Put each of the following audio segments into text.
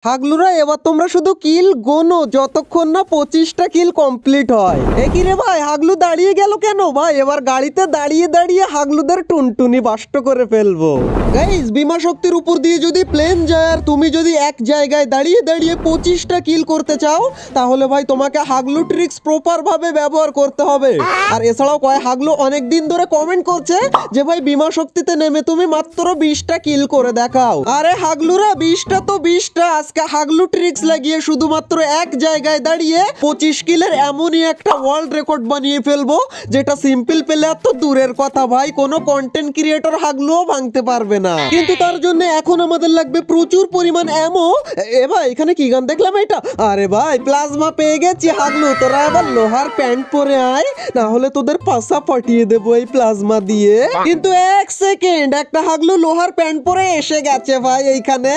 হাগলুরা এবার তোমরা শুধু কিল গোনো যতক্ষণ না 25টা কিল কমপ্লিট হয়। কি রে ভাই, হাগলু দাঁড়িয়ে গেল কেন ভাই? এবার গাড়িতে দাঁড়িয়ে দাঁড়িয়ে হাগলুদের টুনটুনি বাষ্ট করে ফেলবো। গাইস, বিমা শক্তির উপর দিয়ে যদি প্লেন যায় আর তুমি যদি এক জায়গায় দাঁড়িয়ে দাঁড়িয়ে 25টা কিল করতে চাও, তাহলে ভাই তোমাকে হাগলু ট্রিক্স প্রপার ভাবে ব্যবহার করতে হবে। আর এছাড়াও হাগলু অনেক দিন ধরে কমেন্ট করছে যে ভাই বিমা শক্তিতে নেমে তুমি মাত্র 20টা কিল করে দেখাও। আরে হাগলুরা, 20টা তো 20টা, আজকে হাগলু ট্রিক্স লাগিয়ে শুধুমাত্র এক জায়গায় দাঁড়িয়ে 25 কিলের এমনই একটা ওয়ার্ল্ড রেকর্ড বানিয়ে ফেলবো, যেটা সিম্পল প্লেয়ার তো দূরের কথা ভাই, কোনো কন্টেন্ট ক্রিয়েটর হাগলুও ভাঙতে পারবে না। কিন্তু তার জন্য এখন আমাদের লাগবে প্রচুর পরিমাণ অ্যামো। এ ভাই, এখানে কি গান দেখলাম এটা? আরে ভাই, প্লাজমা পেয়ে গেছি। হাগলু, তোরা আবার লোহার প্যান্ট পরে আয়, না হলে তোদের পাশা ফাটিয়ে দেবো এই প্লাজমা দিয়ে। কিন্তু এক সেকেন্ড, একটা হাগলু লোহার প্যান্ট পরে এসে গেছে ভাই এইখানে।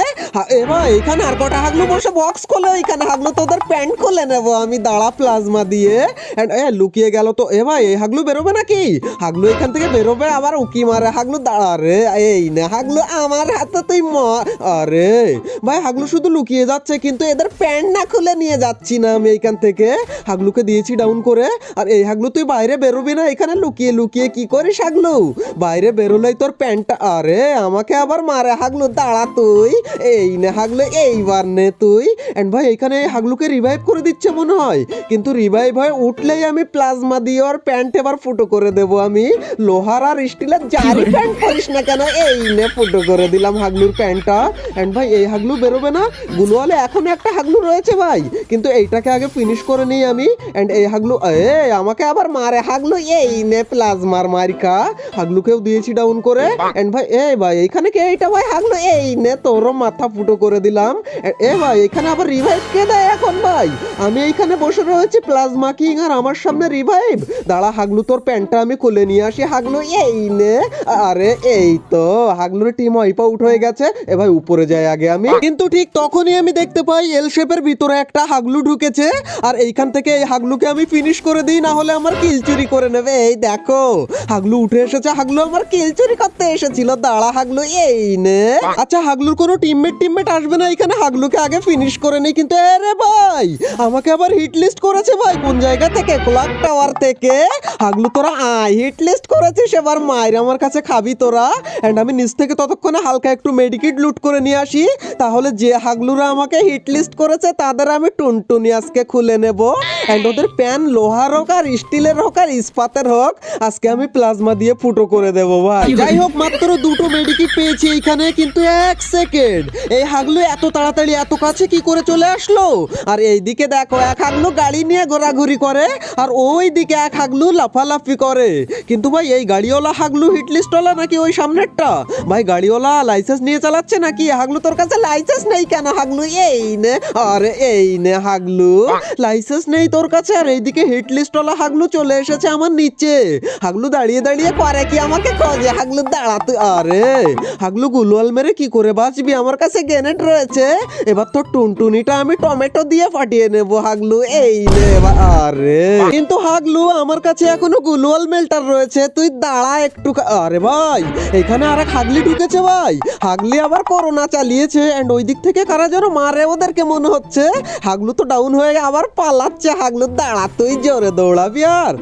এ ভাই, এখানে আর কটা হাগলু বসে বক্স খোলে, এইখানে হাগলু তোদের প্যান্ট খুলে নেবো আমি, দাঁড়া প্লাজমা দিয়ে। লুকিয়ে গেল তো। এ ভাই, এই হাগলু বেরোবে নাকি? হাগলু এখান থেকে বেরোবে, আবার উকি মারে। হাগলু দাঁড়া রে, এই না হাগলু আমার হাতে তুই আরে ভাই, হাগলু শুধু লুকিয়ে যাচ্ছে, কিন্তু এদের প্যান্ট না খুলে নিয়ে যাচ্ছি না আমি এইখান থেকে। হাগলুকে দিয়েছি ডাউন করে। আর এই হাগলু, তুই বাইরে বেরোবি না, এখানে লুকিয়ে লুকিয়ে কি করিস হাগলু? বাইরে বেরোলেই তোর প্যান্টটা, আরে আমাকে আবার মারে। হাগলু দাঁড়া তুই, এই নে হাগলু, এইবার নে তুই। এন্ড ভাই, এখানে হাগলুকে রিভাইভ করে দিচ্ছে মনে হয়, কিন্তু রিভাইভ হয়ে উঠলেই আমি প্লাজমা দিয়ে ওর প্যান্ট এবার ফুটো করে দেবো আমি। লোহার আর স্টিলের যারই প্যান্ট পরিস না কেন, এই নে ফুটো করে দিলাম হাগলুর প্যান্টটা। এন্ড ভাই, এই হাগলু বেরোবে না। গুলোয়ালে এখনো একটা হাগলু রয়েছে ভাই, কিন্তু এইটাকে আগে ফিনিশ করে নিই আমি। এন্ড এই হাগলু, আমাকে আবার মারে। হাগলু, এই নে প্লাজমার মারিকা। হাগলুকেও দিয়েছি ডাউন করে। এন্ড ভাই, ভাই এইখানে কে? এইটা ভাই হাগলু, এই নে তোরও মাথা ফুটো করে দিলাম। ভাই, এখানে আবার রিভাইভ কে দেয় এখন ভাই? আমি এইখানে বসে রয়েছি প্লাজমা কিং, আর আমার সামনে রিভাইভ। দাঁড়া হাগলু, তোর প্যান্টটা আমি খুলে নিয়ে আসি। হাগলু, এই নে। আরে এই তো হাগলুর টিম ওয়াইপ আউট হয়ে গেছে। ভাই, উপরে যাই আগে আমি। কিন্তু ঠিক তখনই আমি দেখতে পাই এল শেপের ভিতরে একটা হাগলু ঢুকেছে, আর এইখান থেকে এই হাগলুকে আমি ফিনিশ করে দিই, না হলে আমার কিল চুরি করে নেবে। এই দেখো, হাগলু উঠে এসেছে। হাগলু আমার কিল চুরি করতে এসেছিল। দাঁড়া হাগলু, এই নে। আচ্ছা, হাগলুর কোনো টিমমেট আসবে না এখানে, হাগলুকে আগে ফিনিশ করে নেই। কিন্তু আরে ভাই, আমাকে আবার হিট লিস্ট করেছে ভাই। কোন জায়গা থেকে? ক্লক টাওয়ার থেকে। হাগলু তোরা আয়, হিট লিস্ট করেছিস, এবার মায়ের আমার কাছে খাবি তোরা। এন্ড আমি নিচ থেকে ততক্ষণে হালকা একটু মেডিকিট লুট করে নিয়ে আসি, তাহলে যে হাগলুরা আমাকে হিট লিস্ট করেছে তাদের আমি টুনটুনি আজকে খুলে নেব। এন্ড ওদের প্যান লোহার হোক আর স্টিলের হোক আর ইস্পাতের হোক, আজকে আমি প্লাজমা দিয়ে ফুটো করে দেব ভাই। যাই হোক, মাত্র দুটো মেডিকিট পেয়েছি এইখানে, কিন্তু এক সেকেন্ড, এই হাগলু এত তাড়াতাড়ি এত কাছে কি করে চলে আসলো? আর এইদিকে দেখো, এক হাগলু গাড়ি নিয়ে ঘোরাঘুরি করে, আর ওই দিকে এক হাগলু লাফালাফি করে। কিন্তু ভাই, এই গাড়িওয়ালা হাগলু হিটলিস্টওয়ালা নাকি ওই সামনেরটা? ভাই, গাড়িওয়ালা লাইসেন্স নিয়ে চালাচ্ছে নাকি? হাগলু, তোর কাছে লাইসেন্স নেই কেন হাগলু? এই নে। আরে এই নে হাগলু, লাইসেন্স নেই তোর কাছে। আর এইদিকে হিটলিস্টওয়ালা হাগলু চলে এসেছে আমার নিচে। হাগলু দাঁড়িয়ে দাঁড়িয়ে করে কি আমাকে খোঁজে। হাগলু দাঁড়া তুই। আরে হাগলু, গুলোয়াল মেরে কি করে বাঁচবি? আমার কাছে গ্রেনেড রয়েছে। এবার তোর টুনটুনিটা আমি টমেটো দিয়ে ফাটিয়ে নেব হাগলু, এই নে। আরে কিন্তু হাগলু, আমার কাছে এখনো গুলোয়াল মেল্টার রয়েছে, তুই দাঁড়া একটু। আরে ভাই, এখানে আর এক হাগলি ঢুকেছে ভাই। হাগলি আবার করোনা চালিয়েছে। এন্ড ওই দিক থেকে কারা যেন মারে ওদেরকে মনে হচ্ছে। হাগলু তো ডাউন হয়ে আবার পালাচ্ছে। হাগলু দাঁড়া তুই, জোরে দৌড়াবি। আর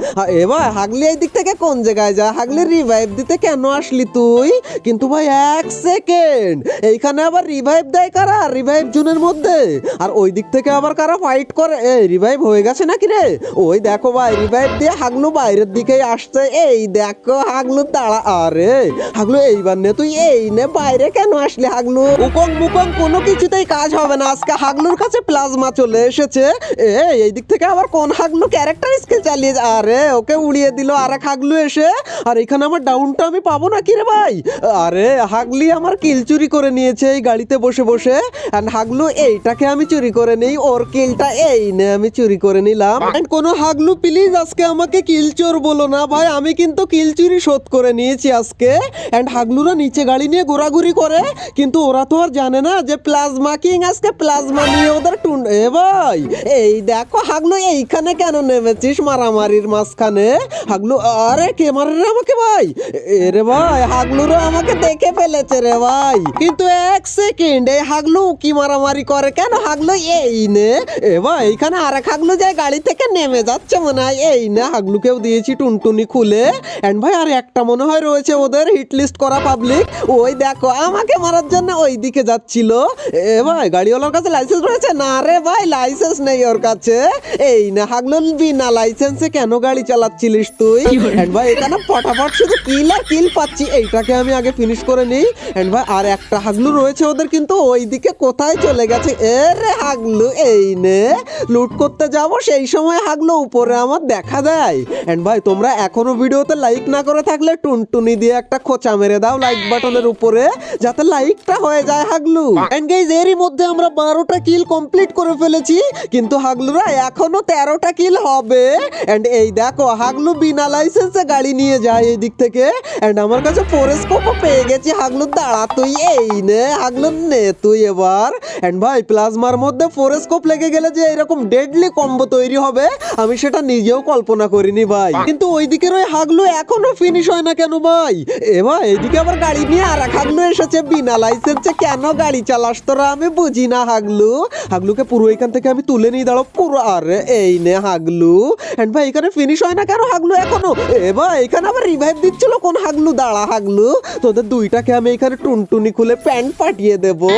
এবার হাগলি এই দিক থেকে কোন জায়গায় যায়? হাগলি রিভাইভ দিতে কেন আসলি তুই? কিন্তু ভাই, এক সেকেন্ড, এইখানে আবার রিভাইভ দেয় কারা? রিভাইভ জোনের মধ্যে। আর ওই দিক থেকে আবার কারা ফাইট করে? রিভাইভ হয়ে গেছে নাকি রে? ওই দেখো ভাই, রিভাইভ দিয়ে হাগলু বাইরের দিকেই আসছে। এই দেখো হাগলু দাঁড়া। আরে হাগলু, এইবার নে তুই, এই নে। বাইরে কেন আসলি হাগলু? উকং মুকং কোনো কিছুতেই কাজ হবে না, আজকে হাগলুর কাছে প্লাজমা চলে এসেছে। এই দিক থেকে আবার কোন হাগলু ক্যারেক্টার স্কিল চালিয়ে? আরে ওকে উড়িয়ে দিল আর এক হাগলু এসে। আর এখানে আমার ডাউনটা আমি পাবো নাকি রে ভাই? আরে হাগলি আমার কিল চুরি করে নিয়েছে এই গাড়িতে বসে বসে। এন্ড হাগলু, এইটাকে আমি চুরি করে নেই, ওর কিলটা এই নে আমি চুরি করে নিলাম। এন্ড কোনো হাগলু প্লিজ আজকে আমাকে কিল চোর বলো না ভাই, আমি কিন্তু কিল চুরি শোধ করে নিয়েছি আজকে। এন্ড হাগলুরা নিচে গাড়ি নিয়ে ঘোরাঘুরি করে, কিন্তু ওরা তো আর জানে না যে প্লাজমা কিং আজকে প্লাজমা নিয়ে ওদের ভাই, এই দেখো হাগলু, তুই এইখানে কেন নেমেছিস মারামারির মাঝখানে? হাগলু, আরে কে মারে রে আমাকে ভাই? এরে ভাই, হাগলুরও আমাকে দেখে ফেলেছে রে ভাই। কিন্তু এক সেকেন্ড, এই হাগলু কি মারামারি করে কেন? হাগলু এই নে। এ ভাই, এইখানে আরেক হাগলু যায় গাড়ি থেকে নেমে যাচ্ছে মনে হয়। এই না, হাগলুকেও দিয়েছি টুনটুনি খুলে। এন্ড ভাই আর একটা মনে হয় রয়েছে ওদের হিট লিস্ট করা পাবলিক। ওই দেখো আমাকে মারার জন্য ওই দিকে যাচ্ছিল। এ ভাই, গাড়িওয়ালার কাছে লাইসেন্স রয়েছে? না রে ভাই, লাইসেন্স নেই ওর কাছে। এই না হাগলু, বিনা লাইসেন্সে কেন গাড়ি চালাচ্ছিলিস তুই? এন্ড ভাই এখানে ফটাফট শুধু কিল আর কিল পাচ্ছি। এইটাকে আমি আগে ফিনিশ করে নিই। এন্ড ভাই আর একটা হাগলু রয়েছে ওদের, কিন্তু ওই দিকে কোথায় চলে গেছে? এ রে হাগলু, এই নে লুট করতে যাব, সেই সময় হাগলু উপরে আমার দেখা দেয়। এন্ড ভাই তোমরা এখনো ভিডিওতে লাইক না করে থাকলে টুনটুনি দিয়ে একটা খোঁচা মেরে দাও লাইক বাটনের উপরে, যাতে লাইকটা হয়ে যায় হাগলু। এন্ড গাইস এরই মধ্যে আমরা 12টা কিল কমপ্লিট করে ফেলেছি, কিন্তু হাগলুরা এখনো 13টা কিল হবে। এন্ড এই দেখো হাগলু বিনা লাইসেন্সে গাড়ি নিয়ে যায় এই দিক থেকে। এন্ড আমার কাছে ফোরেস্কোপও পেয়ে গেছি। হাগলু দাঁড়া তুই, এই নে হাগলু নে তুই এবার। এন্ড ভাই প্লাজমার মধ্যে ফোরেস্কোপ লেগে গেলে যে এরকম ডেডলি কম্বো তৈরি হবে আমি সেটা নিজেও কল্পনা করিনি ভাই। কিন্তু ওই দিকের ওই হাগলু এখনো ফিনিশ হয় না কেন ভাই? এ ভাই এইদিকে আবার গাড়ি নিয়ে আর এক হাগলু এসেছে বিনা লাইসেন্সে। কেন গাড়ি চালাস তোরা আমি বুঝি না হাগলু। হাগলুকে পুরো এখান থেকে আমি তুলে নিয়ে দাঁড়াও পুরো। আরে এই নে হাগলু। এন্ড ভাই এখানে ফিনিশ হয় না কেন হাগলু এখনো? এ ভাই এখানে আবার রিভাইভ দিচ্ছিল কোন হাগলু? দাঁড়া হাগলু, তোদের দুইটাকে আমি এখানে টুনটুনি খুলে প্যান্ট ফাটিয়ে দেবো।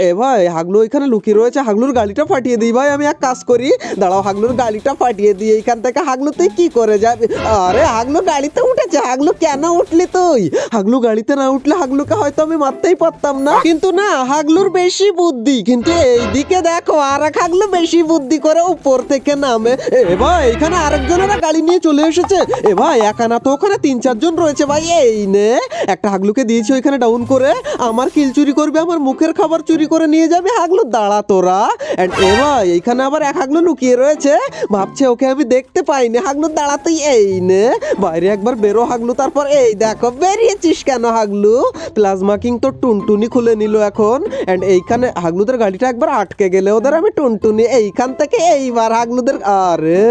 এ ভাই হাগলু এখানে লুকিয়ে রয়েছে, হাগলুর গাড়িটা ফাটিয়ে দিই ভাই। আমি এক কাজ করি, দাঁড়াও হাগলুর গাড়িটা ফাটিয়ে দিই এইখান থেকে। হাগলু তুই কি করে যাবি? আরে হাগলু গাড়িতে উঠেছে। হাগলু কেন উঠলি তুই? হাগলু গাড়িতে না উঠলে হাগলুকে হয়তো আমি মারতেই পারতাম না, কিন্তু না হাগলুর বেশি বুদ্ধি। কিন্তু এইদিকে দেখো আর এক হাগলু বেশি বুদ্ধি করে উপর থেকে নামে। এ ভাই এখানে আরেকজনেরা গাড়ি নিয়ে চলে এসেছে। এ ভাই একা না তো, ওখানে 3-4 জন রয়েছে ভাই। এই নে একটা হাগলুকে দিয়েছি ওইখানে ডাউন করে। আমার কিল চুরি করবে, আমার মুখের খাবার চুরি করে নিয়ে যাবে। হাগলু দাঁড়া তোরা। এন্ড এ ভাই এইখানে আবার এক হাগলু লুকিয়ে রয়েছে, ভাবছে ওকে আমি দেখতে পাইনি। হাগলু দাঁড়া তুই, এই নে বাইরে একবার বেরো হাগলু। তারপর এই দেখো বেরিয়েছিস কেন হাগলু? প্লাজমা কিং তো টুনটুনি খুলে নিল এখন। এন্ড এইখানে হাগলুদের গাড়িটা একবার আটকে গেলে ওদের আমি টুনটুনি এইখান থেকে এইবার হাগলুদের। আরে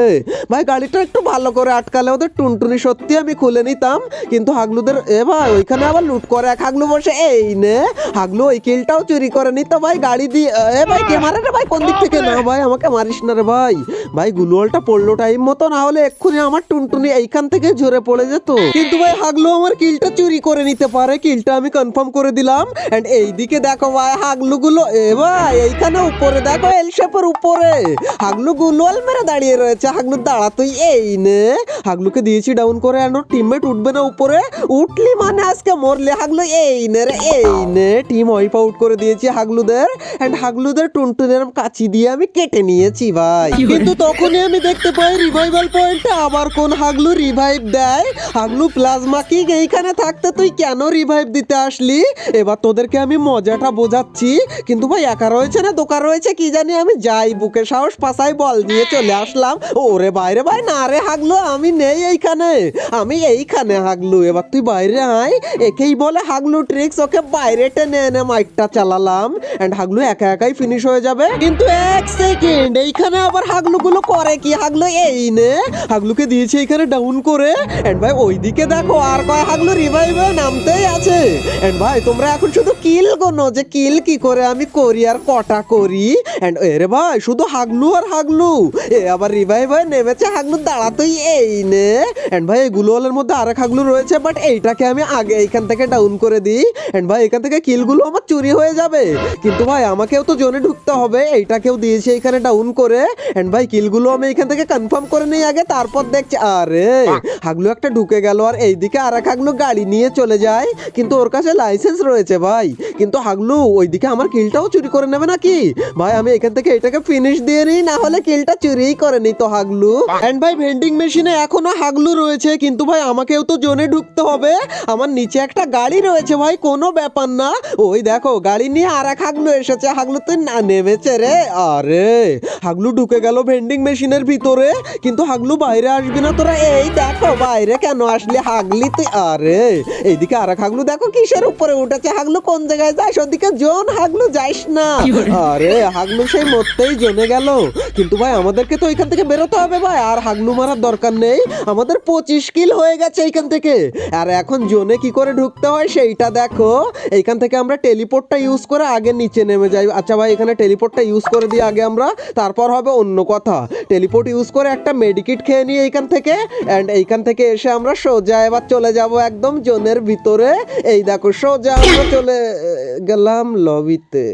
ভাই গাড়িটা একটু ভালো করে আটকালে ওদের টুনটুনি সত্যি আমি খুলে নিতাম, কিন্তু হাগলুদের। এ ভাই ওইখানে আবার লুট করে এক হাগলু বসে। এই নে হাগলু ওই কিলটাও চুরি করে নিত ভাই গাড়ি দিয়ে। এ ভাই কে মারে রে ভাই? কোন দিক থেকে? না ভাই আমাকে মারিস না রে ভাই। ভাই গুলোয়ালটা পড়লো টাইম মতো, না হলে এক্ষুনি আমার টুনটুনি এইখান থেকে ঝরে পড়ে যেত। কিন্তু ভাই হাগলু আমার কিলটা চুরি করে নিতে পারে, কিলটা আমি কনফার্ম করে দিলাম। এন্ড এইদিকে দেখো ভাই হাগলু গুলো। এ ভাই এইখানে উপরে দেখো এল শেপের উপরে হাগলু গুলোয়াল মেরে দাঁড়িয়ে রয়েছে। হাগলু দাঁড়া তুই, এই নে হাগলুকে দিয়েছি ডাউন করে। এন্ড ওর টিমমেট উঠবে না উপরে, উঠলি মানে আজকে মরলে হাগলু। এই নে রে, এই নে টিম ওয়াইপ আউট করে দিয়েছি হাগলুদের। এন্ড হাগলুদের টুনটুনের কাঁচি দিয়ে আমি কেটে নিয়েছি ভাই। কিন্তু তখনই আমি দেখতে পাই রিভাইভাল পয়েন্টে আবার কোন হাগলু রিভাইভ দেয়। হাগলু প্লাজমা কিং এইখানে থাকতে তুই কেন রিভাইভ দিতে আসলি? এবার তোদেরকে আমি মজাটা বোঝাচ্ছি। কিন্তু ভাই একা রয়েছে না দোকান রয়েছে কি জানি, আমি যাই বুকে সাহস পাশাই বল নিয়ে চলে আসলাম। ওরে বাইরে ভাই, না রে হাগলু আমি নেই এইখানে, আমি এইখানে হাগলু। এবার তুই বাইরে আয়। একেই বলে হাগলু ট্রিক্স। ওকে বাইরে টেনে এনে মাইকটা চালালাম। এন্ড হাগলু একা একাই ফিনিশ হয়ে যাবে। কিন্তু এক সেকেন্ড, এইখানে আবার হাগলু গুলো করে কি? হাগলু এই নে হাগলুকে দিয়েছে এইখানে ডাউন করে। এন্ড ভাই ওইদিকে দেখো আর কয় হাগলু রিভাইভ হয়ে নামতেই আছে। এন্ড ভাই তোমরা এখন শুধু কিল গোনো যে কিল কি করে আমি করি আর কটা করি। এন্ড এরে ভাই শুধু হাগলু আর হাগলু। এ আবার রিভাইভ হয়ে নেমেছে। হাগলু দাঁড়া তুই, এই নে। এন্ড ভাই এই গুলোয়ালের মধ্যে আরেক হাগলু রয়েছে, বাট এইটাকে আমি আগে এইখান থেকে ডাউন করে দিই। এন্ড ভাই এখান থেকে কিলগুলো আমার চুরি হয়ে যাবে, কিন্তু ভাই আমাকেও তো জোনে ঢুকতে হবে। এইটাকেও দিয়েছি এইখানে ডাউন করে। এন্ড ভাই কিলগুলো আমি এখান থেকে কনফার্ম করে নিই আগে, তারপর দেখছি। আরে হাগলু একটা ঢুকে গেল আর এইদিকে আরেক হাগলু গাড়ি নিয়ে চলে যায়, কিন্তু ওর কাছে লাইসেন্স রয়েছে ভাই। কিন্তু হাগলু ওইদিকে আমার কিলটাও চুরি করে নেবে নাকি? ভাই আমি এখান থেকে এটাকে ফিনিশ দিয়ে নিই, না হলে কিলটা চুরিই করে নিত হাগলু। এন্ড ভাই ভেন্ডিং মেশিনে এখনো হাগলু রয়েছে, কিন্তু ভাই আমাকেও তো জোনে ঢুকতে হবে। আমার নিচে একটা গাড়ি রয়েছে ভাই, কোনো ব্যাপার না। ওই দেখো গাড়ি নিয়ে আর এক হাগলু এসেছে। হাগলু তুই না নেমেছে রে। আরে হাগলু ঢুকে গেল ভেন্ডিং মেশিনের ভিতরে, কিন্তু হাগলু বাইরে আসবি না তোরা। এই দেখো বাইরে কেন আসলি হাগলি তুই? আরে এইদিকে আর এক হাগলু দেখো কিসের উপরে উঠেছে। হাগলু কোন জায়গায় যাস? ওদিকে জোন হাগলু যাইস না। আরে হাগলু সেই মরতেই জমে গেল। কিন্তু ভাই আমাদেরকে তো এখান থেকে বেরোতে হবে ভাই, আর হাগলু মারার দরকার নেই, আমাদের 25 কিল হয়ে গেছে এইখান থেকে। আর এখন জোনে কি করে ঢুকতে হয় সেইটা দেখো। এইখান থেকে আমরা টেলিপোর্টটা ইউজ করে আগে নিচে নেমে যাই। আচ্ছা ভাই এখানে টেলিপোর্টটা ইউজ করে দিই আগে আমরা, তারপর হবে অন্য কথা। টেলিপোর্ট ইউজ করে একটা মেডিকিট খেয়ে নিই এইখান থেকে, অ্যান্ড এইখান থেকে এসে আমরা সোজা এবার চলে যাব একদম জোনের ভিতরে। এই দেখো সোজা আমরা চলে গেলাম লবিতে।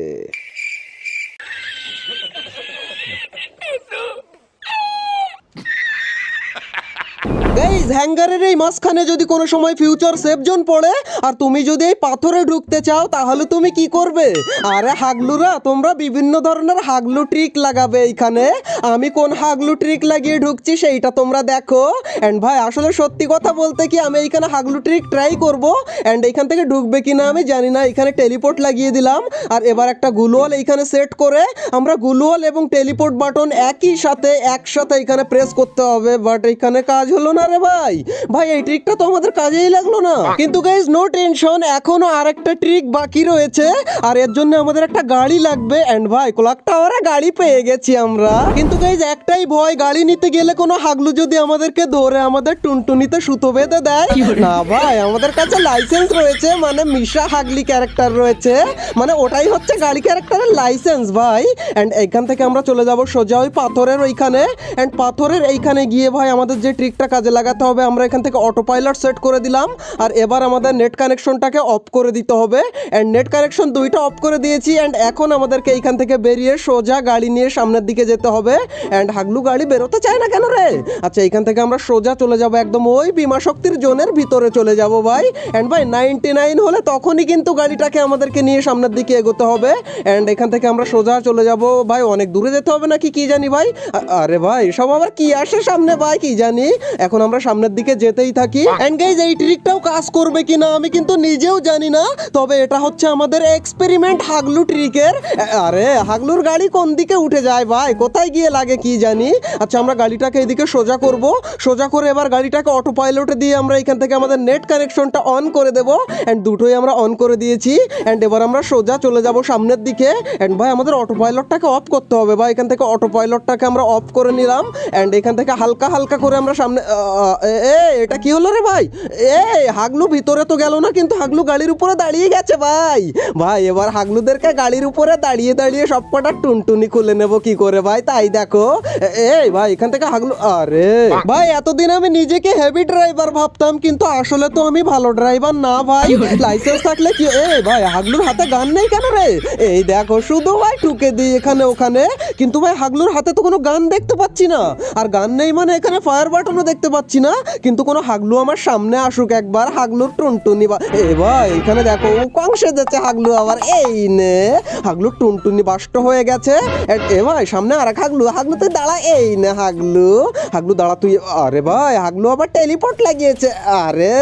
গাইস হ্যাঙ্গারের এই মাঝখানে যদি কোনো সময় ফিউচার সেফ জোন পড়ে আর তুমি যদি এই পাথরে ঢুকতে চাও তাহলে তুমি কি করবে? আরে হাগলুরা তোমরা বিভিন্ন ধরনের হাগলু ট্রিক লাগাবে এইখানে। আমি কোন হাগলু ট্রিক লাগিয়ে ঢুকছি সেইটা তোমরা দেখো। অ্যান্ড ভাই আসলে সত্যি কথা বলতে কি আমি এইখানে হাগলু ট্রিক ট্রাই করব, অ্যান্ড এইখান থেকে ঢুকবে কিনা আমি জানি না। এখানে টেলিপোর্ট লাগিয়ে দিলাম, আর এবার একটা গ্লুওয়াল এইখানে সেট করে আমরা গ্লুওয়াল এবং টেলিপোর্ট বাটন একই সাথে একসাথে এখানে প্রেস করতে হবে। বাট এইখানে কাজ হলো না রে ভাই। ভাই এই ট্রিকটা তো আমাদের কাজেই লাগলো না। কিন্তু গাইস নো টেনশন, এখনো আরেকটা ট্রিক বাকি রয়েছে, আর এর জন্য আমাদের একটা গাড়ি লাগবে। এন্ড ভাই ক্লক টাওয়ারে গাড়ি পেয়ে গেছি আমরা। কিন্তু গাইস একটাই ভয়, গাড়ি নিতে গেলে কোনো হাগলু যদি আমাদেরকে ধরে আমাদের টুনটুনিতে সুতো বেঁধে দেয়। না ভাই আমাদের কাছে লাইসেন্স রয়েছে, মানে মিশা হাগলি ক্যারেক্টার রয়েছে, মানে ওটাই হচ্ছে গাড়ি ক্যারেক্টারের লাইসেন্স ভাই। এন্ড এইখান থেকে আমরা চলে যাব সোজা ওই পাথরের ওইখানে। এন্ড পাথরের এইখানে গিয়ে ভাই আমাদের যে ট্রিকটা কাজে লাগাতে হবে, আমরা এখান থেকে অটো পাইলট সেট করে দিলাম, আর এবার আমাদের নেট কানেকশনটাকে অফ করে দিতে হবে। অ্যান্ড নেট কানেকশন দুইটা অফ করে দিয়েছি। অ্যান্ড এখন আমাদেরকে এইখান থেকে বেরিয়ে সোজা গাড়ি নিয়ে সামনের দিকে যেতে হবে। অ্যান্ড হাগলু গাড়ি বেরোতে চায় না কেন রে? আচ্ছা এইখান থেকে আমরা সোজা চলে যাব একদম ওই বিমা শক্তির জোনের ভিতরে চলে যাব ভাই। অ্যান্ড ভাই 99 হলে তখনই কিন্তু গাড়িটাকে আমাদেরকে নিয়ে সামনের দিকে এগোতে হবে। অ্যান্ড এখান থেকে আমরা সোজা চলে যাব ভাই, অনেক দূরে যেতে হবে নাকি কি জানি ভাই। আরে ভাই সব আবার কি আসে সামনে ভাই কি জানি। এখন আমরা সামনের দিকে যেতেই থাকি। এন্ড গাইস এই ট্রিকটাও কাজ করবে কিনা আমি কিন্তু নিজেও জানি না, তবে এটা হচ্ছে আমাদের এক্সপেরিমেন্ট হাগলু ট্রিকের। আরে হাগলুর গাড়ি কোন দিকে উঠে যায় ভাই, কোথায় গিয়ে লাগে কি জানি। আচ্ছা আমরা গাড়িটাকে এদিকে সোজা করব, সোজা করে এবার গাড়িটাকে অটো পাইলটে দিয়ে আমরা এখান থেকে আমাদের নেট কানেকশনটা অন করে দেব। এন্ড দুটোই আমরা অন করে দিয়েছি। এন্ড এবার আমরা সোজা চলে যাব সামনের দিকে। এন্ড ভাই আমাদের অটো পাইলটটাকে অফ করতে হবে ভাই, এখান থেকে অটো পাইলটটাকে আমরা অফ করে নিলাম। এন্ড এখান থেকে হালকা হালকা করে আমরা সামনে এটা কি হলো রে ভাই? হাগলু ভিতরে তো গেল না, কিন্তু হাগলু গাড়ির উপরে দাঁড়িয়ে গেছে ভাই। ভাই এবার হাগলুদেরকে গাড়ির উপরে দাঁড়িয়ে দাঁড়িয়ে সব কটা টুনটুনি খুলে নেব কি করে ভাই, তাই দেখো। ভাই এখান থেকে হাগলু, আরে ভাই এতদিন আমি নিজেকে হেভি ড্রাইভার ভাবতাম, কিন্তু আসলে তো আমি ভালো ড্রাইভার না ভাই। লাইসেন্স থাকলে কি ভাই হাগলুর হাতে গান নেই কেন রে? এই দেখো শুধু ভাই ঠুকে দিই এখানে ওখানে, কিন্তু ভাই হাগলুর হাতে তো কোনো গান দেখতে পাচ্ছি না। আর গান নেই মানে এখানে ফায়ার বাটনও দেখতে পাচ্ছি না। কিন্তু কোনো হাগলু আমার সামনে আসুক একবার, হাগলুর টুনটুনি ভাই এখানে দেখো কংসে যাচ্ছে হাগলু আবার। এই নে হাগলুর টুনটুনি বাষ্ট হয়ে গেছে। ভাই সামনে আর এক হাগলু, হাগলু তুই দাঁড়া। এই নে হাগলু, হাগলু দাঁড়া তুই। আরে ভাই হাগলু আবার টেলিপোর্ট লাগিয়েছে। আরে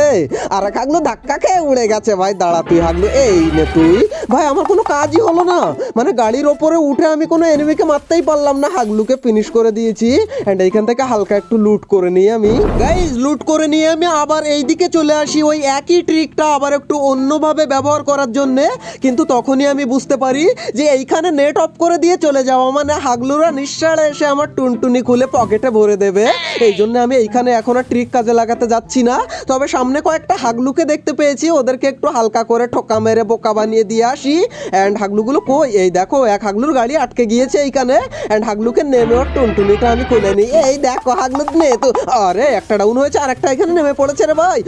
আর এক হাগলু ধাক্কা খেয়ে উড়ে গেছে ভাই, দাঁড়া তুই হাগলু। এই নে তুই। ভাই আমার কোনো কাজই হলো না, মানে গাড়ির ওপরে উঠে আমি কোনো এনিমিকে মারতেই পারলাম না, হাগলুকে ফিনিশ করে দিয়েছি। এন্ড এইখান থেকে হালকা একটু লুট করে নিই আমি। গাইজ লুট করে নিয়ে আমি আবার এই দিকে চলে আসি ওই একই ট্রিকটা আবার একটু অন্যভাবে ব্যবহার করার জন্যে। কিন্তু তখনই আমি বুঝতে পারি যে এইখানে নেট অফ করে দিয়ে চলে যাওয়া মানে হাগলুরা নিঃশ্বাসে এসে আমার টুনটুনি খুলে পকেটে ভরে দেবে। এই জন্য আমি এইখানে এখন আর ট্রিক কাজে লাগাতে যাচ্ছি না। তবে সামনে কয়েকটা হাগলুকে দেখতে পেয়েছি, ওদেরকে একটু হালকা করে ঠোকা মেরে বোকা বানিয়ে দিয়ে আসি। অ্যান্ড হাগলুগুলো কই, এই দেখো এক হাগলুর গাড়ি আটকে গিয়েছে এইখানে। অ্যান্ড হাগলুকে নেমে ওর টুনটুনিটা আমি খুলে নিই। এই দেখো হাগলু নে তো। আরে একটা ডাউন হয়েছে, আর একটা এখানে নেমে পড়েছে রে ভাই।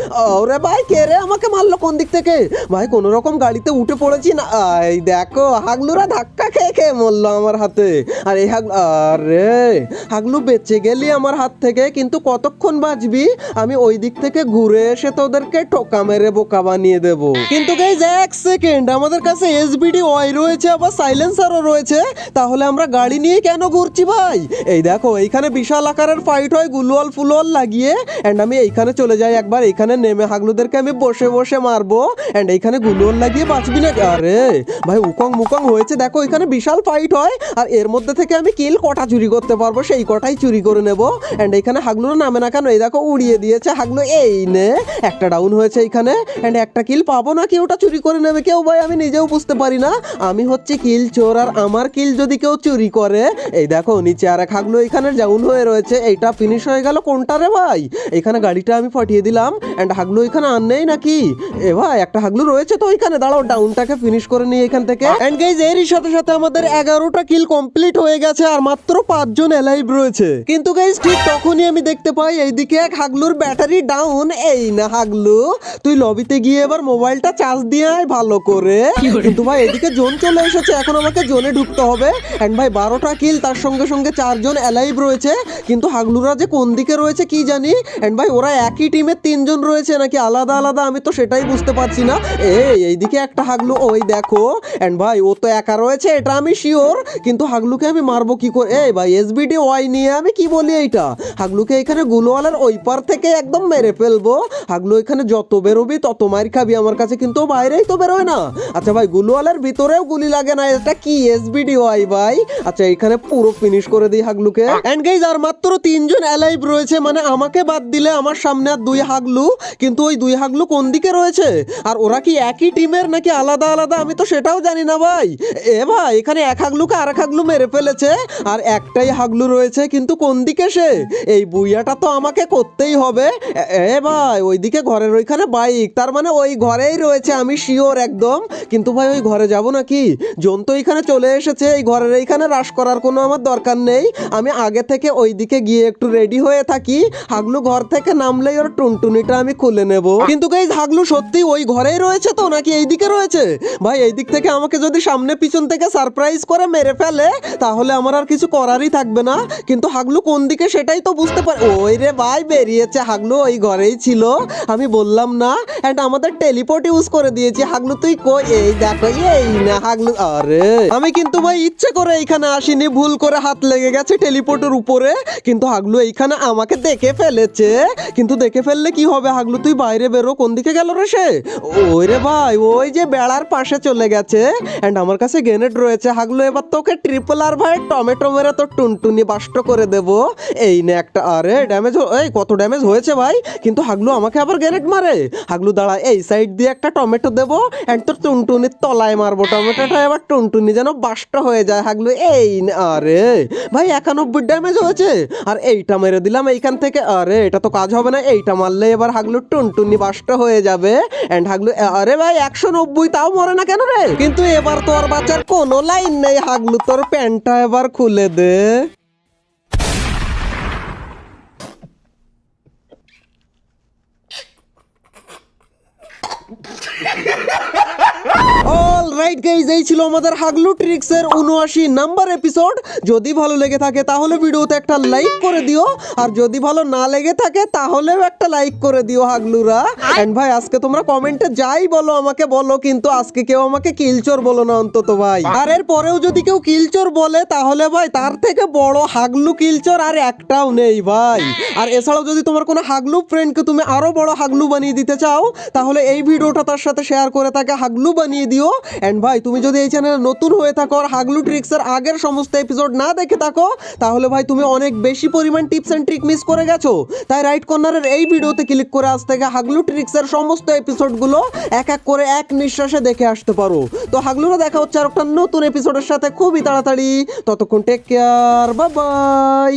ওরে ভাই কে রে আমাকে মারলো কোন দিক থেকে? ভাই কোন রকম গাড়িতে উঠে পড়েছি না। এই দেখো হাগলুরা ধাক্কা খেয়ে খেয়ে মরলো আমার হাতে। আর এই হাগলু, আরে হাগলু বেঁচে গেলি আমার হাত থেকে, কিন্তু কতক্ষণ বাঁচবি? আমি ওই দিক থেকে ঘুরে এসে তোদেরকে ঠোকা মেরে বোকা বানিয়ে দেবো। কিন্তু গাইজ এক সেকেন্ড, আমাদের কাছে এসবিডি ওয়াই রয়েছে, আবার সাইলেন্সারও রয়েছে, তাহলে আমরা গাড়ি নিয়ে কেন ঘুরছি ভাই? এই দেখো এইখানে বিশাল আকারের ফাইট হয়, গুলওয়াল ফুলওয়াল লাগিয়ে গিয়ে এন্ড আমি এইখানে চলে যাই একবার, এইখানে নেমে হাগলুদেরকে আমি বসে বসে মারবো এন্ড এইখানে গুলোর লাগিয়ে বাঁচবি না। আরে ভাই উকং মুকং হয়েছে দেখো, এখানে বিশাল ফাইট হয় আর এর মধ্যে থেকে আমি কিল কটা চুরি করতে পারবো সেই কটাই চুরি করে নেবো। এন্ড এইখানে হাগলুর নামে না কেন, এই দেখো উড়িয়ে দিয়েছে হাগলু। এই নে একটা ডাউন হয়েছে এইখানে এন্ড একটা কিল পাবো না, কেউটা চুরি করে নেবে কেউ ভাই, আমি নিজেও বুঝতে পারি না। আমি হচ্ছে কিল চোর আর আমার কিল যদি কেউ চুরি করে, এই দেখো নিচে আর এক হাগলু এখানে ডাউন হয়ে রয়েছে। এইটা ফিনিশ হয়ে গেল কোনটা রে ভাই? এখানে গাড়িটা আমি ফাটিয়ে দিলাম এন্ড হাগলু এখানে আর নেই নাকি? এ ভাই একটা হাগলু রয়েছে তো ওইখানে, দাঁড়াও ডাউনটাকে ফিনিশ করে নিই এখান থেকে। এন্ড গাইজ এরই সাথে সাথে আমাদের 11টা কিল কমপ্লিট হয়ে গেছে আর মাত্র 5 জন অ্যালাইভ রয়েছে। কিন্তু গাইজ ঠিক তখনই আমি দেখতে পাই এইদিকে এক হাগলুর ব্যাটারি ডাউন। এই না হাগলু, তুই লবিতে গিয়ে এবার মোবাইলটা চার্জ দিয়ে আয় ভালো করে। কিন্তু ভাই এদিকে জোন চলে এসেছে, এখন আমাকে জোনে ঢুকতে হবে। এন্ড ভাই 12টা কিল, তার সঙ্গে সঙ্গে 4 জন অ্যালাইভ রয়েছে। কিন্তু হাগলুরা যে কোন দিকে রয়েছে কি জানি। এন্ড ভাই ওরা একই টিমে 3 জন রয়েছে নাকি আলাদা আলাদা, আমি তো সেটাই বুঝতে পারছি না। এইদিকে একটা হাগলু, ওই দেখো। এন্ড ভাই ও তো একা রয়েছে এটা আমি শিওর, কিন্তু হাগলুকে আমি মারবো কি করে? এই ভাই এসবিডি ওয়াই নিয়ে আমি কি বলি, এইটা হাগলুকে এখানে গুলোওয়ালার ওই পার থেকে একদম মেরে ফেলবো। হাগলু এখানে যত বেরোবি তত মার খাবি আমার কাছে, কিন্তু বাইরেই তো বেরোয় না। আচ্ছা ভাই গুলোওয়ালার ভিতরেও গুলি লাগে না, এটা কি এসবিডি ওয়াই ভাই? আচ্ছা এখানে পুরো ফিনিশ করে দিই হাগলুকে। এন্ড গাইজ আর মাত্র 3 জন অ্যালাইভ রয়েছে, মানে আমাকে বাদ দিলে আমার সামনে আর 2 হাগলু। কিন্তু ওই 2 হাগলু কোন দিকে রয়েছে আর ওরা কি একই টিমের নাকি আলাদা আলাদা, আমি তো সেটাও জানি না ভাই। এ ভাই এখানে এক হাগলুকে আর এক হাগলু মেরে ফেলেছে আর একটাই হাগলু রয়েছে, কিন্তু কোন দিকে সে? এই বুইয়াটা তো আমাকে করতেই হবে। এ ভাই ওইদিকে ঘরের ওইখানে বাইক, তার মানে ওই ঘরেই রয়েছে আমি শিওর একদম। কিন্তু ভাই ওই ঘরে যাব নাকি? জোন তো এখানে চলে এসেছে, এই ঘরের এইখানে রাশ করার কোনো আমার দরকার নেই। আমি আগে থেকে ওইদিকে গিয়ে একটু রেডি হয়ে থাকি, হাগলু ঘর থেকে নামলেই ওর টুনটুনিটা আমি খুলে নেব। কিন্তু গাইজ হাগলু সত্যি ওই ঘরেই রয়েছে তো নাকি এইদিকে রয়েছে? ভাই এই দিক থেকে আমাকে যদি সামনে পিছন থেকে সারপ্রাইজ করে মেরে ফেলে তাহলে আমার আর কিছু করারই থাকবে না। কিন্তু হাগলু কোন দিকে সেটাই তো বুঝতে পারি। ওই রে ভাই বেরিয়েছে হাগলু, ওই ঘরেই ছিল, আমি বললাম না। এন্ড আমাদের টেলিপোর্ট ইউজ করে দিয়েছি। হাগলু তুই কই? এই দেখো, এই না হাগলু। আরে আমি কিন্তু ভাই ইচ্ছে করে এইখানে আসিনি, ভুল করে হাত লেগে গেছে টেলিপোর্টের উপরে। কিন্তু হাগলু এইখানে আমাকে দেখে ফেলেছে। কিন্তু দেখে ফেললে কি হবে? হাগলু তুই বাইরে বেরো। কোন দিকে গেল রে সে? ওই রে ভাই ওই যে বেড়ার পাশে চলে গেছে। এন্ড আমার কাছে গ্রেনেড রয়েছে। হাগলু এবার তোকে ট্রিপল আর ভাই টমেটো মেরে তো টুনটুনি বাস্ট করে দেবো। এই নে একটা। আরে ড্যামেজ, এই কত ড্যামেজ হয়েছে ভাই। কিন্তু হাগলু আমাকে আবার গ্রেনেড মারে। হাগলু দাঁড়া, এই সাইড দিয়ে একটা টমেটো দেবো এন্ড তোর টুনটুনির তলায় মারবো। টমেটোটা এবার টুনটুনি যেন বাস্ট হয়ে যায়। হাগলু এই আরে ভাই 91 ড্যামেজ হয়েছে আর এইটা মেরে দিলাম এইখান থেকে। আরে এটা তো কাজ হবে না, এইটা মারলে এবার হাগলু টুনটুনি বাস্ট হয়ে যাবে। এন্ড হাগলু, আরে ভাই 190, তাও মরে না কেন রে? কিন্তু এবার তো আর বাঁচার কোনো লাইন নেই। হাগলু তোর প্যান্টটা এবার খুলে দে। অলরাইট গাইজ, এই ছিল আমাদের হাগলু ট্রিক্সের 79 নাম্বার এপিসোড। যদি ভালো লেগে থাকে তাহলে ভিডিওতে একটা লাইক করে দিও, আর যদি ভালো না লেগে থাকে তাহলেও একটা লাইক করে দিও হাগলুরা। এন্ড ভাই আজকে তোমরা কমেন্টে যাই বলো আমাকে বলো, কিন্তু আজকে কেউ আমাকে কিলচোর বলো না অন্তত ভাই। আর এর পরেও যদি কেউ কিলচোর বলে তাহলে ভাই তার থেকে বড় হাগলু কিলচোর আর একটাও নেই ভাই। আর এছাড়াও যদি তোমার কোনো হাগলু ফ্রেন্ডকে তুমি আরো বড় হাগলু বানিয়ে দিতে চাও তাহলে এই ভিডিওটা তার সাথে শেয়ার করে তাকে হাগলু বানিয়ে দিও। এন্ড ভাই তুমি যদি এই চ্যানেলে নতুন হয়ে থাকো আর হাগলু ট্রিক্সের আগের সমস্ত এপিসোড না দেখে থাকো তাহলে ভাই তুমি অনেক বেশি পরিমাণ টিপস এন্ড ট্রিক মিস করে গেছো। তাই রাইট কর্নারের এই ভিডিওতে ক্লিক করে আজ থেকে হাগলু ট্রিক্সের সমস্ত এপিসোডগুলো এক এক করে এক নিঃশ্বাসে দেখে আসতে পারো। তো হাগলুরা দেখা হচ্ছে আর একটা নতুন এপিসোডের সাথে খুবই তাড়াতাড়ি। ততক্ষণ টেক কেয়ার, বাই বাই।